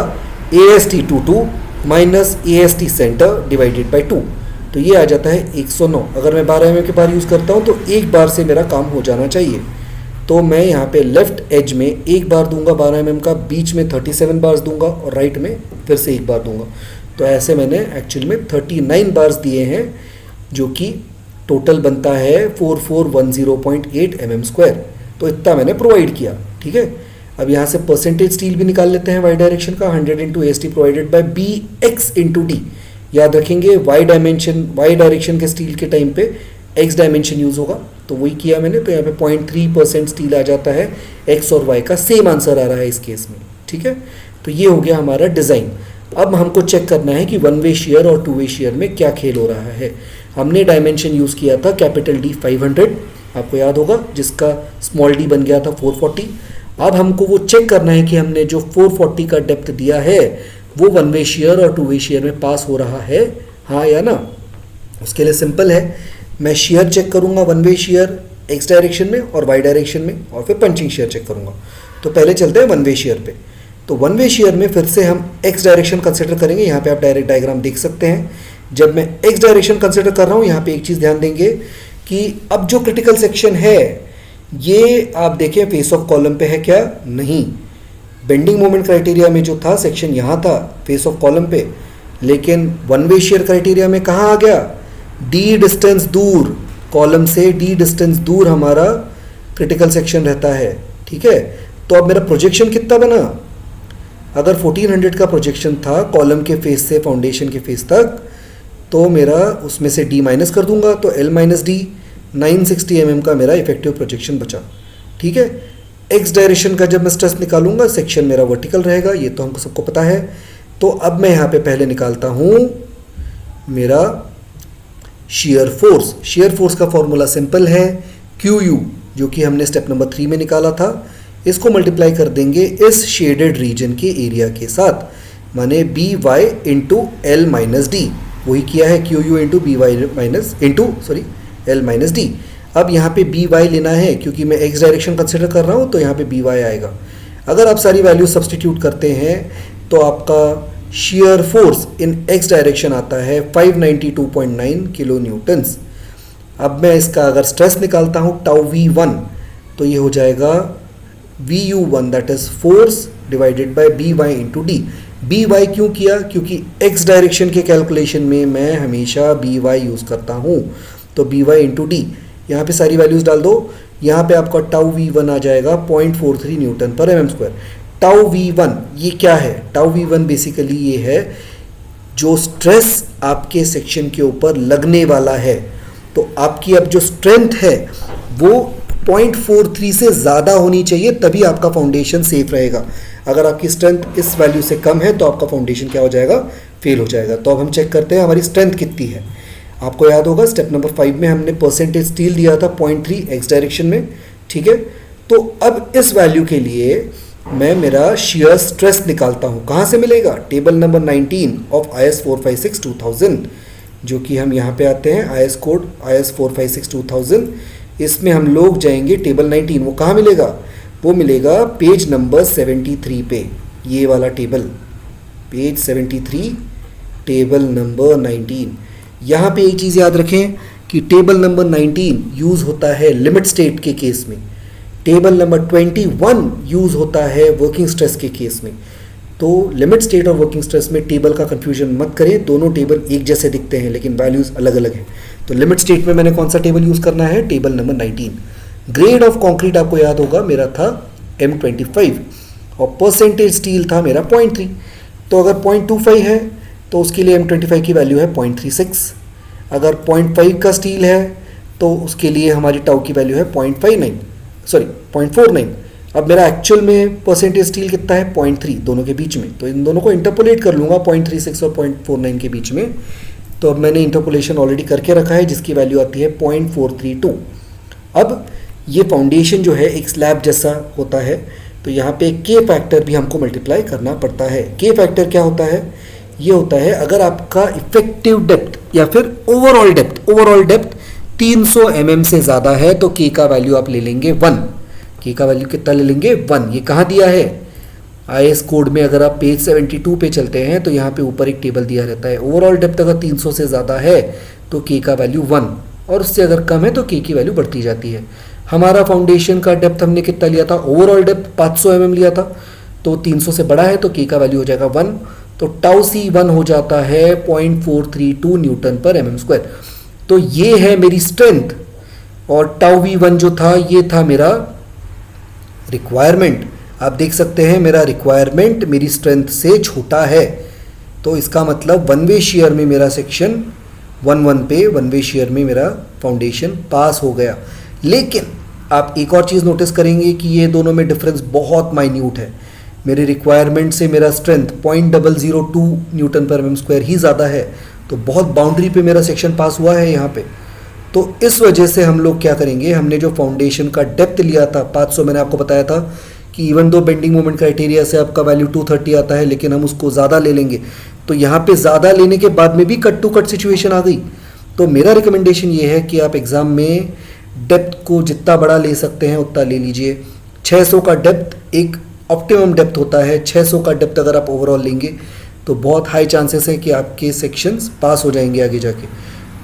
AST22 minus AST center divided by 2। तो ये आ जाता है 109। अगर मैं 12 mm के बार यूज़ करता हूँ तो एक बार से मेरा काम हो जाना चाहिए। तो मैं यहाँ पे लेफ्ट एज में एक बार दूंगा 12 mm का, बीच में 37 बार्स दूंगा और राइट में फिर से एक बार दूंगा। तो ऐसे मैंने एक्चुअल में 39 बार्स दिए हैं, जो कि टोटल बनता है 4410.8 mm²। तो इतना मैंने प्रोवाइड किया। ठीक है, अब यहाँ से परसेंटेज स्टील भी निकाल लेते हैं वाई डायरेक्शन का, 100 into AST provided by BX into D। याद रखेंगे वाई डायरेक्शन के स्टील के टाइम पे X डायमेंशन यूज़ होगा, तो वही किया मैंने। तो यहाँ पे 0.3% स्टील आ जाता है, X और Y का सेम आंसर आ रहा है इस केस में। ठीक है, तो ये हो गया हमारा डिज़ाइन। अब हमको चेक करना है कि 1 वे शेयर और 2 वे शेयर में क्या खेल हो रहा है। हमने डायमेंशन यूज़ किया था कैपिटल D 500, आपको याद होगा, जिसका स्मॉल d बन गया था 440। अब हमको वो चेक करना है कि हमने जो 440 का डेप्थ दिया है वो 1 वे शेयर और 2 वे शेयर में पास हो रहा है, हाँ या ना। उसके लिए सिंपल है, मैं शेयर चेक करूंगा 1 वे शेयर X डायरेक्शन में और Y डायरेक्शन में, और फिर पंचिंग शेयर चेक करूंगा। तो पहले चलते हैं 1 वे शेयर पे। तो 1 वे शेयर में फिर से हम X डायरेक्शन कंसिडर करेंगे। यहाँ पे आप डायरेक्ट डायग्राम देख सकते हैं। जब मैं X डायरेक्शन कंसिडर कर रहा हूँ, यहाँ पे एक चीज़ ध्यान देंगे कि अब जो क्रिटिकल सेक्शन है ये आप देखें फेस ऑफ कॉलम पे है क्या, नहीं। बेंडिंग मोमेंट क्राइटेरिया में जो था सेक्शन यहाँ था फेस ऑफ कॉलम पे, लेकिन 1 वे शेयर क्राइटेरिया में कहाँ आ गया, D डिस्टेंस दूर, कॉलम से D डिस्टेंस दूर हमारा क्रिटिकल सेक्शन रहता है। ठीक है, तो अब मेरा प्रोजेक्शन कितना बना, अगर 1400 का प्रोजेक्शन था कॉलम के फेस से फाउंडेशन के फेस तक, तो मेरा उसमें से D माइनस कर दूंगा, तो L माइनस D 960 mm का मेरा इफेक्टिव प्रोजेक्शन बचा। ठीक है, X डायरेक्शन का जब मैं स्ट्रेस निकालूंगा सेक्शन मेरा वर्टिकल रहेगा, ये तो हमको सबको पता है। तो अब मैं यहाँ पे पहले निकालता हूँ मेरा शेयर फोर्स। शेयर फोर्स का फॉर्मूला सिंपल है, QU, जो कि हमने स्टेप नंबर 3 में निकाला था। इसको मल्टीप्लाई कर देंगे इस शेडेड रीजन के एरिया के साथ, माने BY into L minus D। वही किया है, QU into BY minus into L minus D। अब यहाँ पे BY लेना है क्योंकि मैं X डायरेक्शन कंसिडर कर रहा हूँ, तो यहाँ पे BY आएगा। अगर आप सारी वैल्यू सब्सटीट्यूट करते हैं तो आपका shear force in X direction आता है 592.9 किलो न्यूटन्स। अब मैं इसका अगर स्ट्रेस निकालता हूँ टाउ V1, तो ये हो जाएगा VU1 that is force divided by BY into D। BY क्यों किया, क्योंकि X डायरेक्शन के कैलकुलेशन में मैं हमेशा BY यूज़ करता हूँ, तो BY इंटू D। यहाँ पे सारी वैल्यूज़ डाल दो। यहाँ पे आपका टाउ V1 आ जाएगा 0.43 न्यूटन पर mm²। टाउ V1 ये क्या है, टाउ V1 बेसिकली ये है जो स्ट्रेस आपके सेक्शन के ऊपर लगने वाला है। तो आपकी अब जो स्ट्रेंथ है वो 0.43 से ज़्यादा होनी चाहिए, तभी आपका फाउंडेशन सेफ रहेगा। अगर आपकी स्ट्रेंथ इस वैल्यू से कम है तो आपका फाउंडेशन क्या हो जाएगा, फेल हो जाएगा। तो अब हम चेक करते हैं हमारी स्ट्रेंथ कितनी है। आपको याद होगा स्टेप नंबर 5 में हमने परसेंटेज स्टील दिया था 0.3 X डायरेक्शन में। ठीक है, तो अब इस वैल्यू के लिए मैं मेरा शेयर स्ट्रेस निकालता हूँ। कहाँ से मिलेगा, टेबल नंबर 19 ऑफ IS 456-2000, जो कि हम यहाँ पे आते हैं IS कोड IS 456-2000। इसमें हम लोग जाएंगे टेबल 19। वो कहाँ मिलेगा, वो मिलेगा पेज नंबर 73 पे, ये वाला टेबल, पेज 73 टेबल नंबर 19। यहाँ पे एक चीज़ याद रखें कि टेबल नंबर 19 यूज़ होता है लिमिट स्टेट के केस में, टेबल नंबर 21 यूज़ होता है वर्किंग स्ट्रेस के केस में। तो लिमिट स्टेट और वर्किंग स्ट्रेस में टेबल का कंफ्यूजन मत करें, दोनों टेबल एक जैसे दिखते हैं लेकिन वैल्यूज़ अलग अलग हैं। तो लिमिट स्टेट में मैंने कौन सा टेबल यूज़ करना है, table number 19। Grade of concrete आपको याद होगा मेरा था M25 और परसेंटेज स्टील था मेरा 0.3। तो अगर 0.25 है तो उसके लिए M25 की वैल्यू है 0.36। अगर 0.5 का स्टील है तो उसके लिए हमारी टाउ की वैल्यू है 0.49। अब मेरा एक्चुअल में परसेंटेज स्टील कितना है 0.3, दोनों के बीच में। तो इन दोनों को इंटरपोलेट कर लूँगा 0.36 और 0.49 के बीच में। तो अब मैंने इंटरपोलेशन ऑलरेडी करके रखा है जिसकी वैल्यू आती है 0.432। अब ये फाउंडेशन जो है एक स्लैब जैसा होता है, तो यहाँ पे के फैक्टर भी हमको मल्टीप्लाई करना पड़ता है। के फैक्टर क्या होता है, ये होता है अगर आपका इफेक्टिव डेप्थ या फिर ओवरऑल डेप्थ 300 mm से ज़्यादा है तो के का वैल्यू आप ले लेंगे 1। के का वैल्यू कितना ले लेंगे 1। ये कहाँ दिया है, IS कोड में अगर आप पेज 72 पे चलते हैं तो यहाँ पे ऊपर एक टेबल दिया रहता है। ओवरऑल डेप्थ अगर 300 से ज़्यादा है तो के का वैल्यू 1 और उससे अगर कम है तो के की वैल्यू बढ़ती जाती है। हमारा फाउंडेशन का डेप्थ हमने कितना लिया था, ओवरऑल डेप्थ 500 mm लिया था, तो 300 से बड़ा है तो के का वैल्यू हो जाएगा 1। तो टाउ सी 1 हो जाता है 0.432 न्यूटन पर mm²। तो ये है मेरी स्ट्रेंथ और टाउ V1 जो था ये था मेरा रिक्वायरमेंट। आप देख सकते हैं मेरा रिक्वायरमेंट मेरी स्ट्रेंथ से छोटा है, तो इसका मतलब वन वे शेयर में मेरा सेक्शन 1-1 पे वन वे शेयर में मेरा फाउंडेशन पास हो गया। लेकिन आप एक और चीज़ नोटिस करेंगे कि ये दोनों में डिफरेंस बहुत माइन्यूट है। मेरे रिक्वायरमेंट से मेरा स्ट्रेंथ 0.002 न्यूटन पर mm² ही ज़्यादा है, तो बहुत बाउंड्री पे मेरा सेक्शन पास हुआ है यहाँ पे। तो इस वजह से हम लोग क्या करेंगे, हमने जो फाउंडेशन का डेप्थ लिया था 500, मैंने आपको बताया था कि even though bending moment criteria से आपका वैल्यू 230 आता है, लेकिन हम उसको ज़्यादा ले लेंगे। तो यहाँ पे ज़्यादा लेने के बाद में भी कट टू कट सिचुएशन आ गई। तो मेरा रिकमेंडेशन ये है कि आप एग्ज़ाम में डेप्थ को जितना बड़ा ले सकते हैं उतना ले लीजिए। 600 का डेप्थ एक ऑप्टिमम डेप्थ होता है। 600 का डेप्थ अगर आप ओवरऑल लेंगे तो बहुत हाई चांसेस हैं कि आपके सेक्शंस पास हो जाएंगे आगे जाके।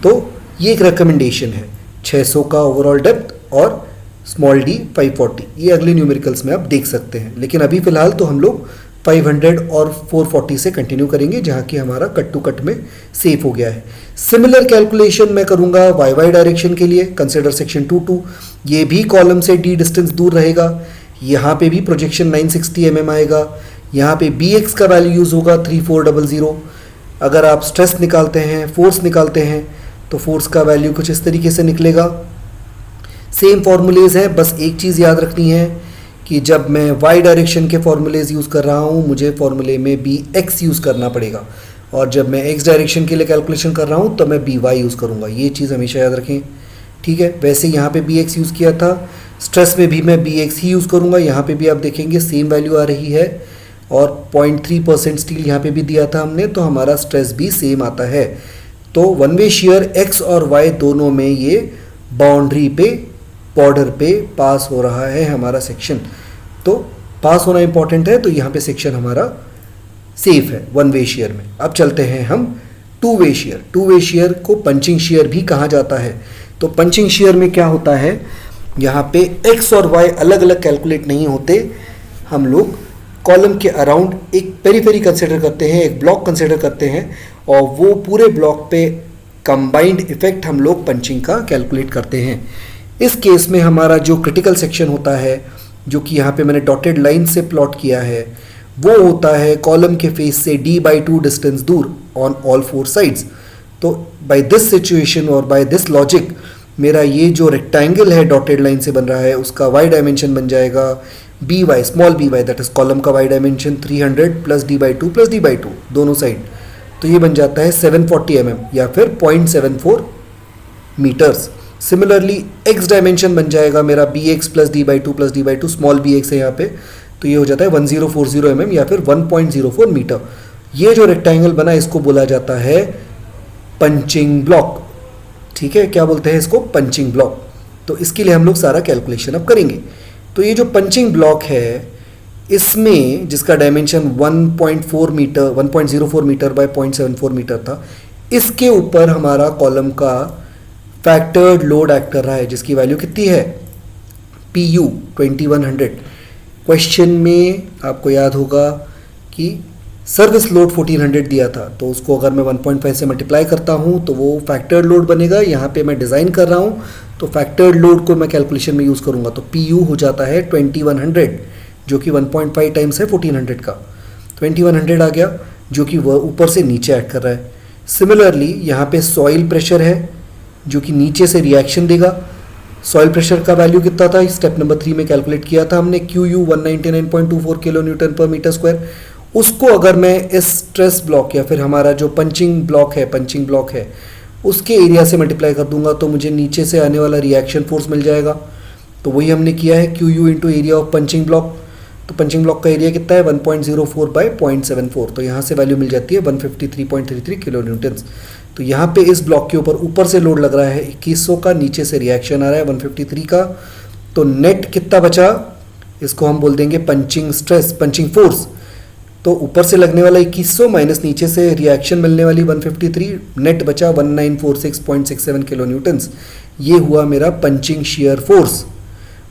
तो ये एक रिकमेंडेशन है, 600 का ओवरऑल डेप्थ और स्मॉल डी 540। ये अगले न्यूमेरिकल्स में आप देख सकते हैं, लेकिन अभी फ़िलहाल तो हम लोग 500 और 440 से कंटिन्यू करेंगे जहाँ कि हमारा कट टू कट में सेफ हो गया है। सिमिलर कैलकुलेशन मैं करूँगा वाई डायरेक्शन के लिए। कंसिडर सेक्शन 2-2, ये भी कॉलम से डी डिस्टेंस दूर रहेगा। यहाँ पे भी प्रोजेक्शन 960 mm आएगा। यहाँ पे bx का वैल्यू यूज़ होगा 3400। अगर आप स्ट्रेस निकालते हैं, फोर्स निकालते हैं, तो फोर्स का वैल्यू कुछ इस तरीके से निकलेगा। सेम फार्मूलेज हैं, बस एक चीज़ याद रखनी है कि जब मैं वाई डायरेक्शन के फार्मूलेज यूज़ कर रहा हूँ मुझे फार्मूले में bx यूज़ करना पड़ेगा, और जब मैं x डायरेक्शन के लिए कैलकुलेशन कर रहा हूँ तो मैं by यूज़ करूँगा। ये चीज़ हमेशा याद रखें, ठीक है। वैसे यहाँ पे bx यूज़ किया था, स्ट्रेस में भी मैं bx ही यूज़ करूँगा। यहाँ पे भी आप देखेंगे सेम वैल्यू आ रही है, और 0.3% स्टील यहाँ पे भी दिया था हमने, तो हमारा स्ट्रेस भी सेम आता है। तो वन वे शेयर x और y दोनों में ये बाउंड्री पे बॉर्डर पे पास हो रहा है हमारा सेक्शन। तो पास होना इंपॉर्टेंट है, तो यहाँ पे सेक्शन हमारा सेफ है वन वे शेयर में। अब चलते हैं हम two way share. Two way share को पंचिंग शेयर भी कहा जाता है। तो पंचिंग शेयर में क्या होता है, यहाँ पे x और y अलग अलग कैलकुलेट नहीं होते। हम लोग कॉलम के अराउंड एक पेरीफेरी कंसिडर करते हैं, एक ब्लॉक कंसिडर करते हैं, और वो पूरे ब्लॉक पे कंबाइंड इफेक्ट हम लोग पंचिंग का कैलकुलेट करते हैं। इस केस में हमारा जो क्रिटिकल सेक्शन होता है, जो कि यहाँ पे मैंने डॉटेड लाइन से प्लॉट किया है, वो होता है कॉलम के फेस से d/2 डिस्टेंस दूर ऑन ऑल 4 साइड्स। तो बाय दिस सिचुएशन और बाय दिस लॉजिक मेरा ये जो रेक्टेंगल है डॉटेड लाइन से बन रहा है उसका y डायमेंशन बन जाएगा by, small by, that is column का y डायमेंशन 300 प्लस d/2 दोनों साइड। तो ये बन जाता है 740 mm या फिर 0.74 मीटर्स। सिमिलरली x डायमेंशन बन जाएगा मेरा bx plus d/2 small bx है यहाँ पे, तो ये हो जाता है 1040 mm या फिर 1.04 मीटर। ये जो रेक्टेंगल बना इसको बोला जाता है पंचिंग ब्लॉक, ठीक है। क्या बोलते हैं इसको, पंचिंग ब्लॉक। तो इसके लिए हम लोग सारा कैलकुलेशन अब करेंगे। तो ये जो पंचिंग ब्लॉक है इसमें जिसका डायमेंशन 1.04 मीटर बाय 0.74 मीटर था, इसके ऊपर हमारा कॉलम का फैक्टर्ड लोड एक्ट कर रहा है, जिसकी वैल्यू कितनी है, PU 2100। क्वेश्चन में आपको याद होगा कि सर्विस लोड 1400 दिया था, तो उसको अगर मैं 1.5 से मल्टीप्लाई करता हूँ तो वो फैक्टर्ड लोड बनेगा। यहाँ पे मैं डिज़ाइन कर रहा हूँ तो फैक्टर्ड लोड को मैं कैलकुलेशन में यूज़ करूँगा, तो PU हो जाता है 2100, जो कि 1.5 टाइम्स है 1400 का। 2100 आ गया, जो कि वह ऊपर से नीचे ऐड कर रहा है। सिमिलरली यहाँ पे सॉइल प्रेशर है जो कि नीचे से रिएक्शन देगा। सॉइल प्रेशर का वैल्यू कितना था, स्टेप नंबर 3 में कैलकुलेट किया था हमने, QU 199.24 किलो न्यूटन पर मीटर स्क्वायर। उसको अगर मैं इस स्ट्रेस ब्लॉक या फिर हमारा जो पंचिंग ब्लॉक है उसके एरिया से मल्टीप्लाई कर दूंगा तो मुझे नीचे से आने वाला रिएक्शन फोर्स मिल जाएगा। तो वही हमने किया है, QU into area of punching block. तो पंचिंग ब्लॉक का एरिया कितना है 1.04 बाई 0.74, तो यहाँ से वैल्यू मिल जाती है 153.33 किलो न्यूटन्स। तो यहाँ पे इस ब्लॉक के ऊपर से लोड लग रहा है 2100 का, नीचे से रिएक्शन आ रहा है 153 का। तो नेट कितना बचा, इसको हम बोल देंगे पंचिंग फोर्स। तो ऊपर से लगने वाला 2100 माइनस नीचे से रिएक्शन मिलने वाली 153, नेट बचा 1946.67 किलो न्यूटन्स। ये हुआ मेरा पंचिंग शियर फोर्स।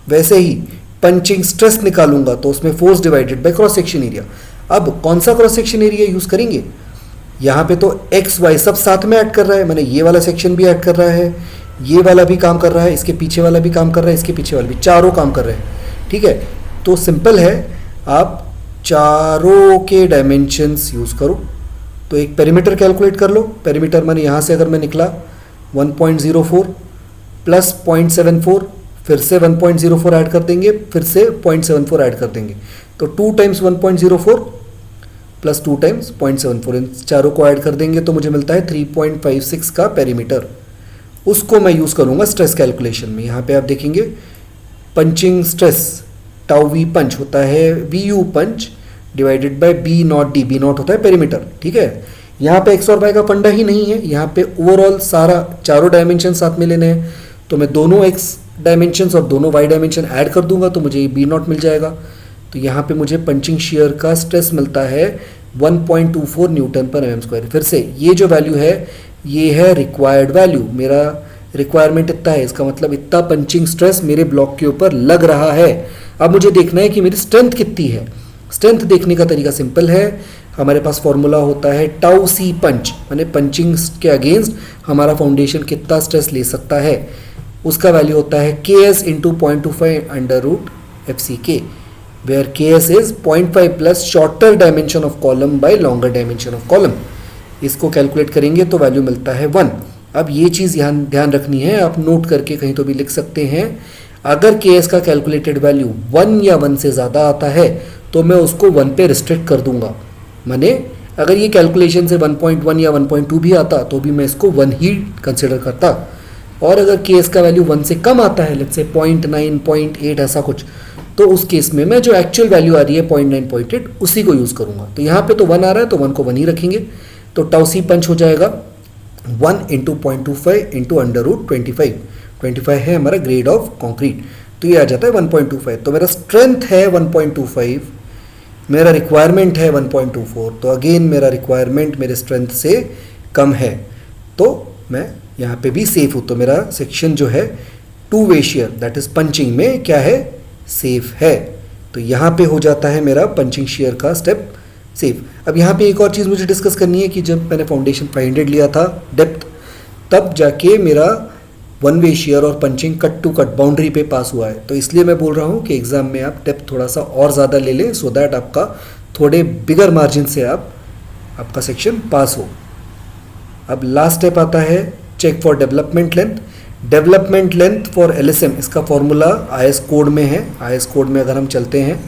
वैसे ही पंचिंग स्ट्रेस निकालूंगा तो उसमें force divided by cross section area. अब कौन सा क्रॉस सेक्शन एरिया यूज करेंगे, यहाँ पे तो एक्स वाई सब साथ में ऐड कर रहा है, मैंने ये वाला सेक्शन भी ऐड कर रहा है, ये वाला भी काम कर रहा है, इसके पीछे वाला भी काम कर रहा है, इसके पीछे वाला भी, चारों काम कर रहे हैं। ठीक है, तो सिंपल है, आप चारों के डायमेंशंस यूज करो। तो एक पेरीमीटर कैलकुलेट कर लो। पेरीमीटर माने यहाँ से अगर मैं निकला 1.04 प्लस 0.74, फिर से 1.04 ऐड कर देंगे, फिर से 0.74 ऐड कर देंगे, तो 2 टाइम्स 1.04 प्लस 2 टाइम्स 0.74, इन चारों को ऐड कर देंगे तो मुझे मिलता है 3.56 का पेरीमीटर। उसको मैं यूज़ करूँगा स्ट्रेस कैलकुलेशन में। यहाँ पे आप देखेंगे punching stress tau V punch होता है VU punch divided by B not D, B not होता है पेरीमीटर। ठीक है, यहाँ पे एक्स और वाई का फंडा ही नहीं है, यहाँ पे ओवरऑल सारा चारों डायमेंशन साथ में लेने हैं, तो मैं दोनों एक्स डायमेंशन और दोनों वाई डायमेंशन ऐड कर दूंगा तो मुझे B नॉट मिल जाएगा। तो यहाँ पे मुझे पंचिंग शियर का स्ट्रेस मिलता है 1.24 न्यूटन पर mm स्क्वायर। फिर से ये जो वैल्यू है ये है रिक्वायर्ड वैल्यू, मेरा रिक्वायरमेंट इतना है, इसका मतलब इतना पंचिंग स्ट्रेस मेरे ब्लॉक के ऊपर लग रहा है। अब मुझे देखना है कि मेरी स्ट्रेंथ कितनी है। स्ट्रेंथ देखने का तरीका सिंपल है, हमारे पास फॉर्मूला होता है टाउ सी पंच, माने पंचिंग के अगेंस्ट हमारा फाउंडेशन कितना स्ट्रेस ले सकता है, उसका वैल्यू होता है KS into 0.25 under root FCK, where KS is 0.5 plus shorter dimension of column by longer dimension of column. इसको कैलकुलेट करेंगे तो वैल्यू मिलता है 1। अब ये चीज़ ध्यान रखनी है, आप नोट करके कहीं तो भी लिख सकते हैं, अगर KS का कैलकुलेटेड वैल्यू 1 या 1 से ज़्यादा आता है तो मैं उसको 1 पे रिस्ट्रिक्ट कर दूंगा। माने अगर ये कैलकुलेशन से 1.1 या 1.2 भी आता तो भी मैं इसको 1 ही कंसिडर करता, और अगर KS का वैल्यू 1 से कम आता है, लेट्स से 0.9, 0.8 ऐसा कुछ, तो उस केस में मैं जो एक्चुअल वैल्यू आ रही है 0.9, 0.8 उसी को यूज़ करूँगा। तो यहाँ पे तो 1 आ रहा है तो 1 को 1 ही रखेंगे, तो टाउ सी पंच हो जाएगा 1 इंटू 0.25 इंटू अंडर रूट 25 है हमारा ग्रेड ऑफ कॉन्क्रीट, तो ये आ जाता है 1.25। तो मेरा स्ट्रेंथ है 1.25, मेरा रिक्वायरमेंट है 1.24, तो अगेन मेरा रिक्वायरमेंट मेरे स्ट्रेंथ से कम है, तो मैं यहाँ पे भी सेफ हूँ। तो मेरा सेक्शन जो है 2 वे शियर दैट इज पंचिंग में क्या है, सेफ है। तो यहाँ पे हो जाता है मेरा पंचिंग शियर का स्टेप सेफ। अब यहाँ पे एक और चीज़ मुझे डिस्कस करनी है कि जब मैंने फाउंडेशन 500 लिया था डेप्थ, तब जाके मेरा 1 वे शियर और punching cut to cut boundary पे पास हुआ है, तो इसलिए मैं बोल रहा हूँ कि एग्जाम में आप डेप्थ थोड़ा सा और ज़्यादा ले लें, सो दैट आपका थोड़े बिगर मार्जिन से आपका सेक्शन पास हो। अब लास्ट स्टेप आता है check for development length. Development length for LSM, इसका फॉर्मूला IS कोड में है। IS कोड में अगर हम चलते हैं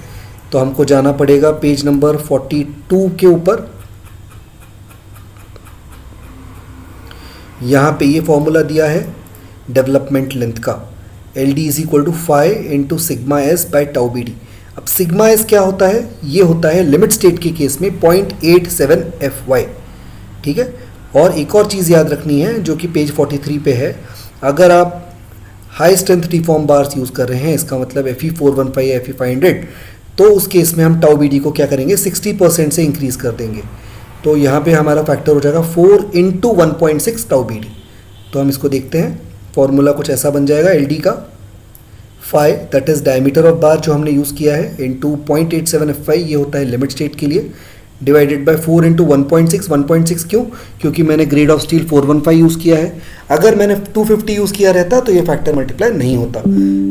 तो हमको जाना पड़ेगा पेज नंबर 42 के ऊपर। यहाँ पे ये फॉर्मूला दिया है डेवलपमेंट लेंथ का, LD is equal to 5 into sigma S by tau BD। अब सिग्मा एस क्या होता है, ये होता है लिमिट स्टेट के केस में 0.87 FY। ठीक है, और एक और चीज़ याद रखनी है जो कि पेज 43 पे है, अगर आप high strength deform bars use कर रहे हैं, इसका मतलब FE415 या FE500, तो उस केस में हम टाउ BD को क्या करेंगे 60% से इंक्रीज़ कर देंगे। तो यहाँ पे हमारा फैक्टर हो जाएगा 4 इंटू 1.6 टाउ BD। तो हम इसको देखते हैं, फॉर्मूला कुछ ऐसा बन जाएगा, LD का phi that is diameter of bar जो हमने यूज़ किया है इंटू 0.87 FY, ये होता है लिमिट स्टेट के लिए, डिवाइडेड बाय 4 इंटू 1.6। 1.6 क्यों? क्योंकि मैंने ग्रेड ऑफ स्टील 415 यूज़ किया है। अगर मैंने 250 यूज़ किया रहता तो ये फैक्टर मल्टीप्लाई नहीं होता।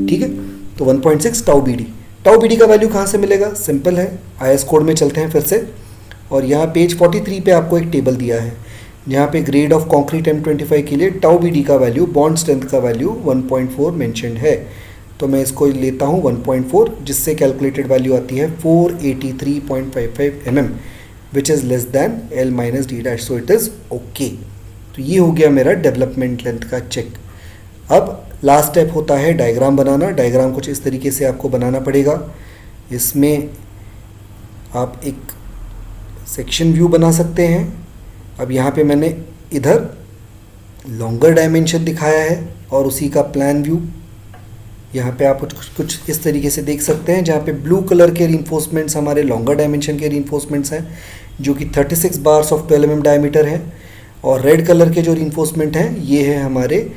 ठीक है, तो 1.6 tau B D. Tau B D का वैल्यू कहाँ से मिलेगा? सिंपल है, IS कोड में चलते हैं फिर से, और यहाँ पेज 43 पे आपको एक टेबल दिया है जहाँ पे ग्रेड ऑफ कॉन्क्रीट M25 के लिए टाउ बी डी का वैल्यू, बॉन्ड स्ट्रेंथ का वैल्यू 1.4 मेंशन्ड है। तो मैं इसको लेता हूँ 1.4, जिससे कैलकुलेटेड वैल्यू आती है 483.55 mm, which is less than L minus D dash, so it is okay. तो ये हो गया मेरा डेवलपमेंट लेंथ का चेक। अब लास्ट स्टेप होता है डायग्राम बनाना। डायग्राम कुछ इस तरीके से आपको बनाना पड़ेगा। इसमें आप एक सेक्शन व्यू बना सकते हैं। अब यहाँ पे मैंने इधर लॉन्गर डायमेंशन दिखाया है और उसी का प्लान व्यू यहाँ पे आप कुछ इस तरीके से देख सकते हैं, जहाँ पे ब्लू कलर के रीइंफोर्समेंट्स हमारे लॉन्गर डायमेंशन के रीइंफोर्समेंट्स हैं जो कि 36 बार्स ऑफ 12 mm डायमीटर हैं, और रेड कलर के जो रीइंफोर्समेंट हैं ये है हमारे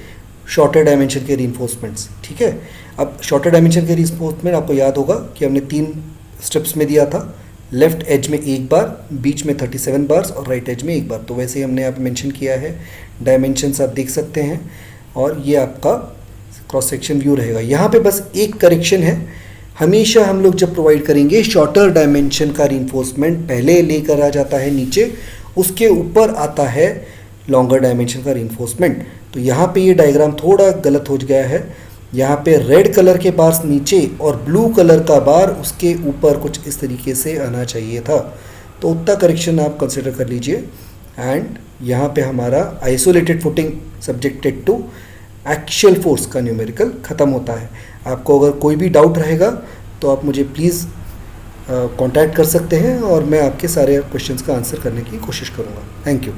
शॉर्टर डायमेंशन के रीइंफोर्समेंट्स। ठीक है, अब शॉर्टर डायमेंशन के रीइंफोर्समेंट आपको याद होगा कि हमने 3 स्टेप्स में दिया था, लेफ्ट एज में 1 बार, बीच में 37 बार्स और राइट एज में 1 बार। तो वैसे ही हमने यहाँ पे मेंशन किया है, डायमेंशंस आप देख सकते हैं, और ये आपका क्रॉस सेक्शन व्यू रहेगा। यहाँ पे बस एक करेक्शन है, हमेशा हम लोग जब प्रोवाइड करेंगे शॉर्टर डायमेंशन का रीइंफोर्समेंट पहले लेकर आ जाता है नीचे, उसके ऊपर आता है लॉन्गर डायमेंशन का रीइंफोर्समेंट। तो यहाँ पे ये डायग्राम थोड़ा गलत हो गया है, यहाँ पे रेड कलर के बार्स नीचे और ब्लू कलर का बार उसके ऊपर कुछ इस तरीके से आना चाहिए था। तो उतना करेक्शन आप कंसिडर कर लीजिए। एंड यहाँ पे हमारा isolated footing subjected to actual force का न्यूमेरिकल ख़त्म होता है। आपको अगर कोई भी डाउट रहेगा तो आप मुझे प्लीज़ कांटेक्ट कर सकते हैं और मैं आपके सारे क्वेश्चंस का आंसर करने की कोशिश करूँगा। Thank you.